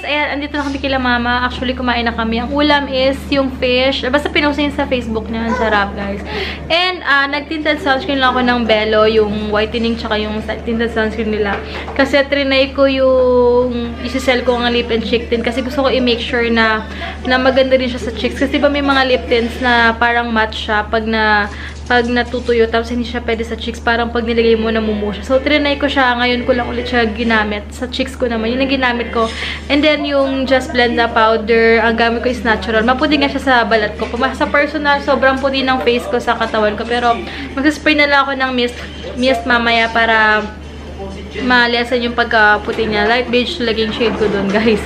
guys, ayan, andito na kami kila mama. Actually, kumain na kami. Ang ulam is yung fish. Basta pinost niya sa Facebook niya. Ang sarap, guys. And, nag-tinted sunscreen lang ako ng Bello, yung whitening tsaka yung tinted sunscreen nila. Kasi trinay ko yung isi-sell ko ng lip and cheek tint. Kasi gusto ko i-make sure na maganda rin siya sa cheeks. Kasi diba may mga lip tints na parang matte siya pag natutuyo, tapos hindi siya pwede sa cheeks, parang pag nilagay mo, namumuo siya. So, trinay ko siya. Ngayon ko lang ulit siya ginamit. Sa cheeks ko naman. Yun ang ginamit ko. And then, yung Just Blend na powder, ang gamit ko is natural. Maputi nga siya sa balat ko. Sa personal, sobrang puti ng face ko sa katawan ko. Pero, magsaspray na lang ako ng mist mamaya para maliasan yung pagkaputi niya. Light beige laging shade ko dun, guys.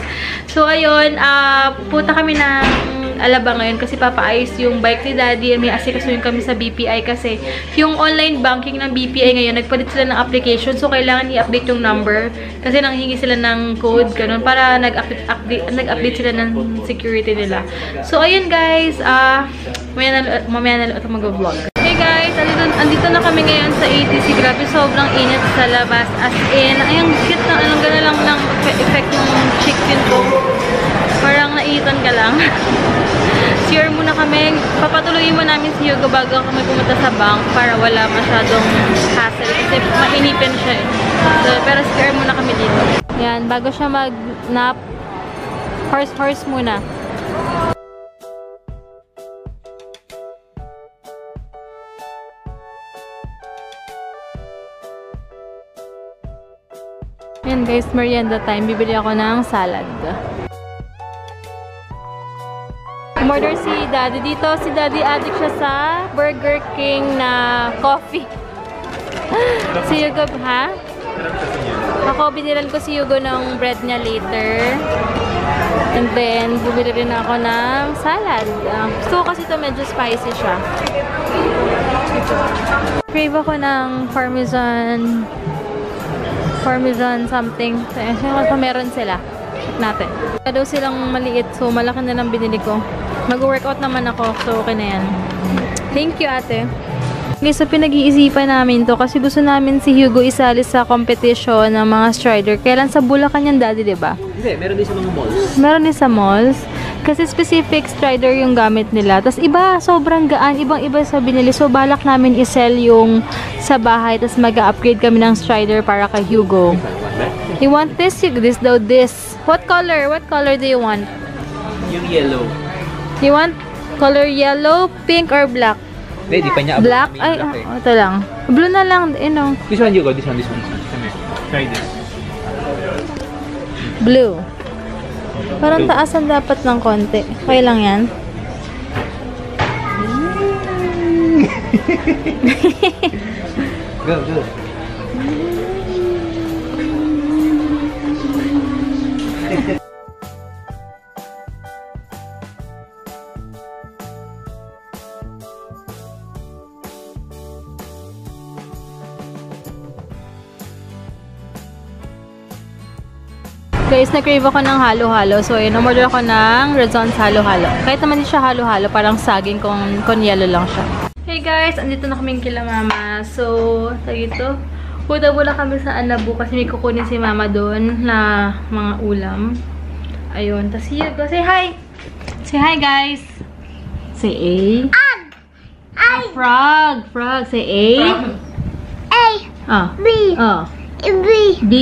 So, ayun. Punta kami ng Alabang ngayon kasi papaayos yung bike ni Daddy. May asikasuhin kami sa BPI kasi yung online banking ng BPI ngayon, nagpalit sila ng application. So, kailangan i-update yung number kasi nanghingi sila ng code, ganun, para nag-update sila ng security nila. So, ayun guys. Mamaya na ito mag-vlog. Hey guys, andito na kami ngayon sa ATC. Grabe, sobrang init sa labas. As in, ayun, cute na, gano'n lang ng effect ng chicken ko. Parang naitan ka lang. Share muna kami. Papatuloyin mo namin si Hugo bago kami pumunta sa bank para wala masyadong hassle. Kasi mainipin siya eh. So, pero share muna kami dito. Yan, bago siya mag-nap, horse muna. Yan guys, merienda time. Bibili ako ng salad. Umorder si Daddy dito. Si Daddy addict siya sa Burger King na coffee. Si Hugo, ha? Ako, binilan ko si Hugo ng bread niya later. And then, bumili rin ako ng salad. Gusto ko kasi ito medyo spicy siya. Crave ako ng Parmesan something. So, meron sila. Check natin. Kaya daw silang maliit. So, malaki na lang binili ko. Mag-workout naman ako. So, okay na yan. Thank you, ate. Okay, so pinag-iisipan namin to kasi gusto namin si Hugo isali sa competition ng mga strider. Kailan sa Bulacan yan, Daddy, diba? Hindi, meron din sa mga malls. Meron din sa malls. Kasi specific strider yung gamit nila. Tapos iba, sobrang gaan. Ibang-iba sa binili. So, balak namin isell yung sa bahay. Tapos mag-upgrade kami ng strider para kay Hugo. You want this? This daw, this. What color? What color do you want? Yung yellow. You want color yellow, pink, or black? Hindi, di pa niya. Black? Ay, ito lang. Blue na lang. Ano? This one, Hugo. This one. Try this. Blue. Parang taasan dapat ng konti. Okay lang yan. Go. Guys, na-crave ako ng halo-halo. So, yun, umorder ako ng Razon's halo-halo. Kahit naman hindi siya halo-halo, parang saging kung yellow lang siya. Hey guys, andito na kaming kila mama. So, dito, punta kami sa Anabu kasi may kukunin si mama doon na mga ulam. Ayun, tas Hugo, say hi! Say hi, guys! Say A. Frog! Frog! Say A. A. B. Oh. B. B.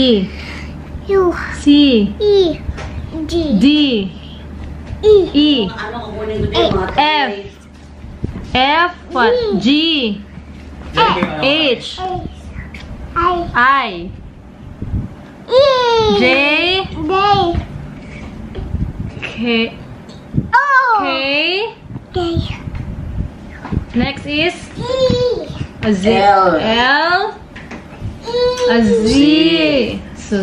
U. C. E. G. D. E. F. F. What? G. H. I. E. J. K. O. K. K. Next is E. a Z. L. A Z. So,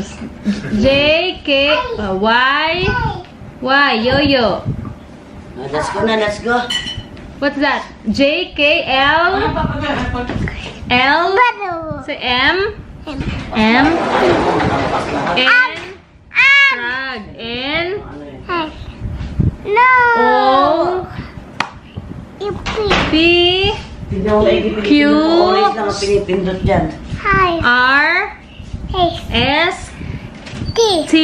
J, K, Y. Y. Yo-yo. Let's go. What's that? J, K, L. L. So, M. M. N. Frog. N. No. O. P. Q. R. S. T.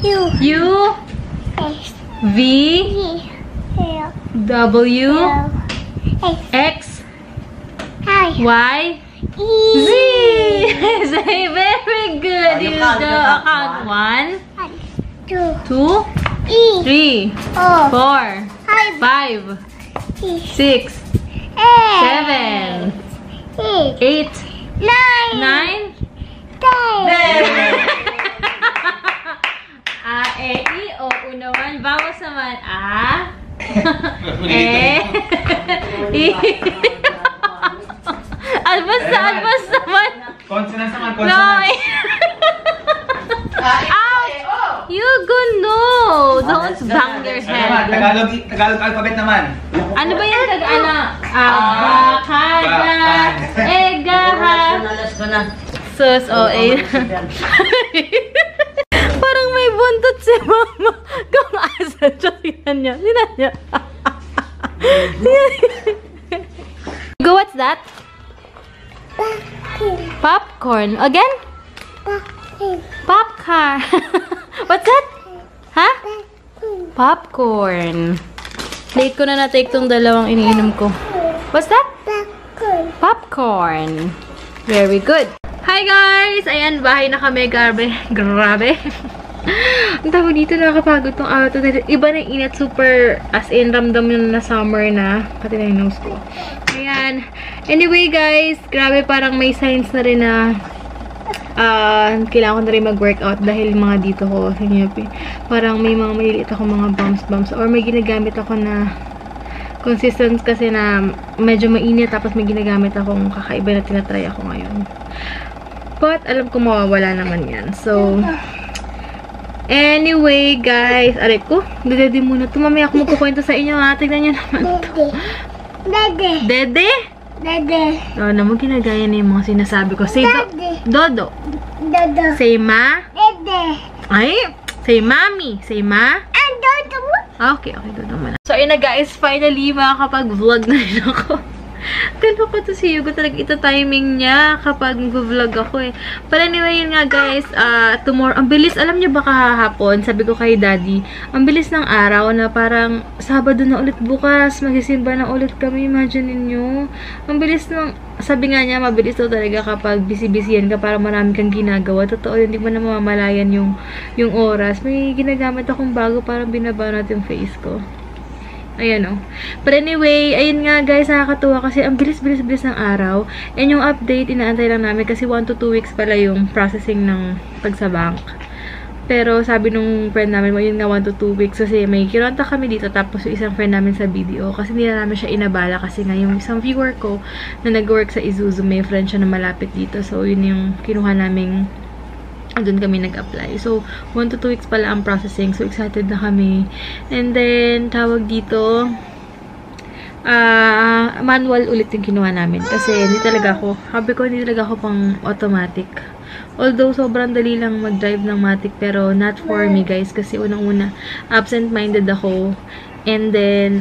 U, S, V, E, L, W, X, X, I, Y, E. Z. Say, very good. You you count, go you count. count 1, 2, 2, E, 3, 4, 4, 5, 5, 6, 6, 7, 7, 8, 8, 9, 9, 10. A, E, I, O, unawan. Bawas naman. A, E, I. Albas naman. Consonants naman, No, Ouch! You go no! Don't bang your head. Tagalog alphabet naman. Ano ba yung ano? Abakada, egaha, Let's go na. sus, o, Parang may buntot si mama. Kung asa siya, sinan niya. Go, what's that? Popcorn. Again? Popcorn. What's that? Huh? Popcorn. Late ko na na-take tong dalawang iniinom ko. What's that? Popcorn. Very good. Hi guys! Ayan, bahay na kami. Grabe. Ang tawag dito, nakakapagod tong araw to. Iba na yung init. Super, as in, ramdam yun na summer na. Pati na yung nose ko. Ayan. Anyway guys, grabe, parang may signs na rin na kailangan ko na rin mag-workout dahil mga dito ko. Parang may mga maliliit ako mga bumps or may ginagamit ako na consistent kasi na medyo mainit tapos may ginagamit akong kakaiba na tinatry ako ngayon. But alam ko mawawala naman yan. So, anyway guys, aray ko, dede muna ito. Mamaya ako magkukwento sa inyo ha. Tignan nyo naman ito. Dede? Oo naman, ginagaya na yung mga sinasabi ko. Say Dodo. Say Ma. Ay, say Mami. Say Ma. Okay, Dodo man. So, ayun na guys, finally makakapag-vlog na rin ako. Ganun ko to si Hugo talaga ito timing niya kapag mag-vlog ako eh. But anyway, yun nga guys, tomorrow, ang bilis, alam niyo ba kahapon, sabi ko kay Daddy, ang bilis ng araw na parang Sabado na ulit bukas, magsisimba na ulit kami, imagine niyo. Ang bilis ng, sabi nga niya, mabilis to talaga kapag busy-busy yan ka para marami kang ginagawa. Totoo, hindi mo na mamamalayan yung oras. May ginagamit akong bago, parang binabanat yung face ko. Ayan o. But anyway, ayun nga guys, nakakatuwa kasi ang bilis-bilis ng araw. And yung update, inaantay lang namin kasi 1 to 2 weeks pala yung processing ng pagsabank. Pero sabi nung friend namin, yun nga 1 to 2 weeks kasi may kinontak kami dito tapos yung isang friend namin sa BDO kasi hindi na namin siya inabala kasi nga yung isang viewer ko na nag-work sa Isuzu, may friend siya na malapit dito. So yun yung kinuha naming doon kami nag-apply. So, 1 to 2 weeks pala ang processing. So, excited na kami. And then, tawag dito, manual ulit yung kinuha namin. Kasi, hindi talaga ako pang automatic. Although, sobrang dali lang mag-drive ng matic. Pero, not for me, guys. Kasi, unang-una, absent-minded ako. And then,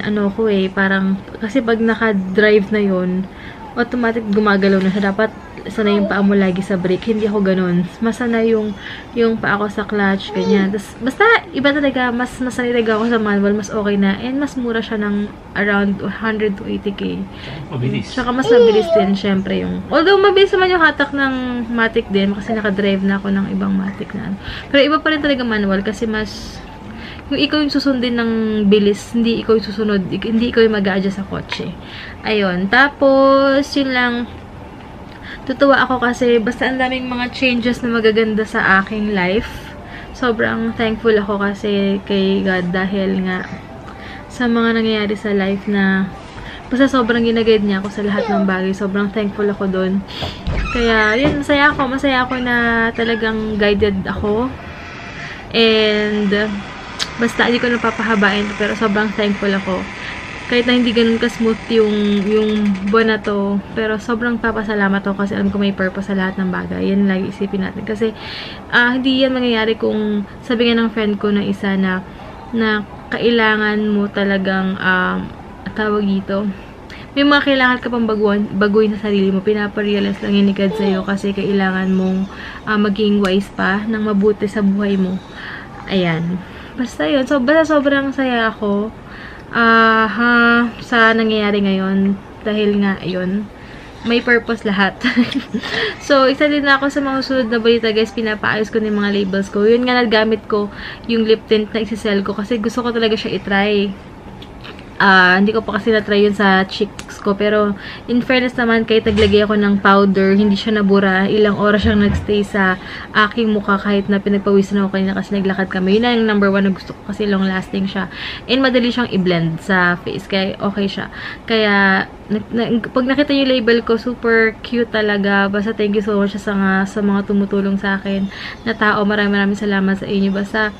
parang, kasi pag naka-drive na yon automatic gumagalaw na siya. Dapat sanay yung paa mo lagi sa brake. Hindi ako ganun. Masana yung paa ko sa clutch, ganyan. Tas, basta, iba talaga, mas nasanay talaga ako sa manual, mas okay na. And mas mura siya ng around 100 to 80k. Mabilis. Tsaka mas mabilis din, syempre yung... Although, mabilis naman yung hatak ng matic din, kasi nakadrive na ako ng ibang matic na. Pero iba pa rin talaga manual, kasi mas... Yung ikaw yung susundin ng bilis, hindi ikaw yung susunod, hindi ikaw yung mag-a-adjust sa kotse. Ayun. Tapos, yun lang. Tutuwa ako kasi basta ang daming mga changes na magaganda sa aking life. Sobrang thankful ako kasi kay God dahil nga sa mga nangyayari sa life na basta sobrang ginaguide niya ako sa lahat ng bagay. Sobrang thankful ako doon. Kaya, yun, masaya ako na talagang guided ako. And, basta, hindi ko napapahabain pero sobrang thankful ako. Kahit na hindi ganun ka-smooth yung buwan na to, pero sobrang papasalamat ako kasi alam ko may purpose sa lahat ng bagay. Yan lagi isipin natin. Kasi, hindi yan mangyayari kung sabi nga ng friend ko na isa na kailangan mo talagang, tawag dito, may mga kailangan ka pang baguhin sa sarili mo. Pinaparealize lang yun ni God sa'yo kasi kailangan mong maging wise pa ng mabuti sa buhay mo. Ayan. Basta yun. So, basta sobrang saya ako sa nangyayari ngayon. Dahil nga, yun, may purpose lahat. So, isa din na ako sa mga sunod na balita, guys. Pinapaayos ko na yung mga labels ko. Yun nga, nagamit ko yung lip tint na isisell ko kasi gusto ko talaga siya itry. Hindi ko pa kasi na-try yun sa cheeks ko. Pero, in fairness naman, kahit naglagay ako ng powder, hindi siya nabura. Ilang oras siyang nagstay sa aking mukha kahit na pinagpawisan ako kanina kasi naglakad kami. Yun na yung number 1 na gusto ko kasi long-lasting siya. And madali siyang i-blend sa face. Kaya, okay siya. Kaya, pag nakita niyo yung label ko, super cute talaga. Basta thank you so much sa mga tumutulong sa akin na tao. Maraming salamat sa inyo. Basta,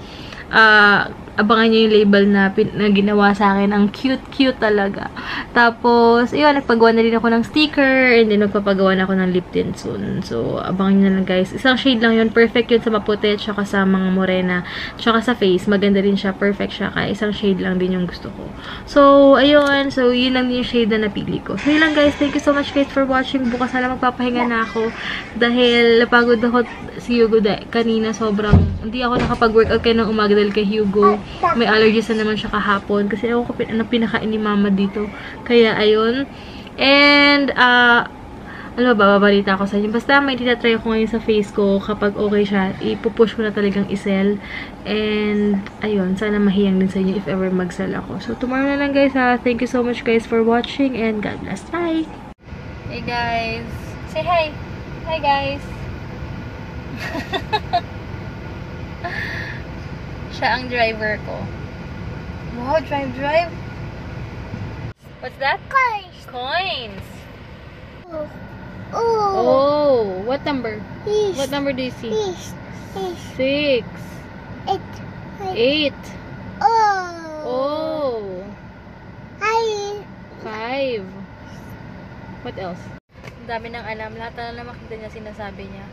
abangan nyo yung label na ginawa sa akin. Ang cute talaga. Tapos, yun, nagpagawa na rin ako ng sticker, and then magpapagawa na ako ng lip tint soon. So, abangan nyo na lang, guys. Isang shade lang yun. Perfect yun sa maputi, tsaka sa mga morena, tsaka sa face. Maganda rin siya. Perfect siya. Kaya isang shade lang din yung gusto ko. So, ayun. So, yun lang din yung shade na napili ko. So, yun lang, guys. Thank you so much, guys, for watching. Bukas na lang magpapahinga na ako. Dahil, napagod ako si Hugo kanina. Sobrang, hindi ako nakapag-workout kayo ng umaga dahil kay Hugo. May allergies na naman siya kahapon. Kasi ako ano pinakain ni mama dito. Kaya, ayun. And, ano ba, babalita ako sa inyo. Basta may tinatry ako ngayon sa face ko. Kapag okay siya, ipupush ko na talagang isell. And, ayun. Sana mahiyang din sa inyo if ever mag-sell ako. So, tomorrow na lang, guys, ha. Thank you so much, guys, for watching. And God bless. Bye! Hey, guys. Say hi. Hi, guys. Siya ang driver ko. Wow, drive. What's that? Coins. Oh, what number? What number do you see? 6. 8. Oh. 5. What else? Ang dami ng alam. Lahat na makita niya sinasabi niya.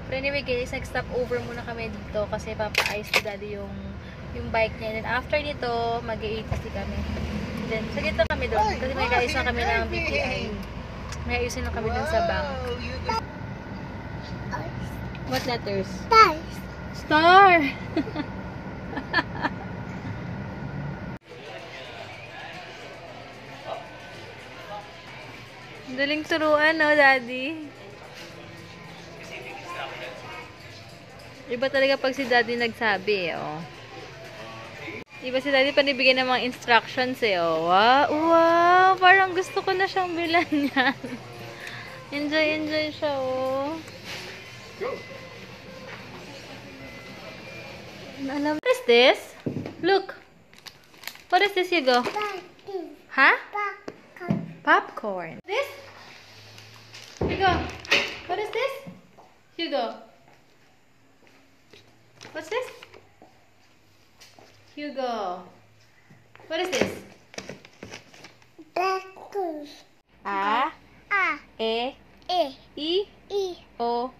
Pero anyway, guys, nag-stop over muna kami dito kasi papaayos ko daddy yung bike niya. And then after nito, mag-i-80 kami. Then, saglit na kami doon. Kasi may kaayos na kami ng BPI. May ayusin na kami doon sa bank. What letters? Star! Daling turuan, no, daddy? Iba talaga pag si daddy nagsabi, oh. Iba si daddy panibigyan ng mga instructions, oh. Wow! Parang gusto ko na siyang bilan yan. Enjoy siya, oh. Alam, what is this? Look. What is this, Hugo? Huh? Popcorn. This? Hugo. What is this? Hugo. What's this? Hugo. What is this? A. E. I. O.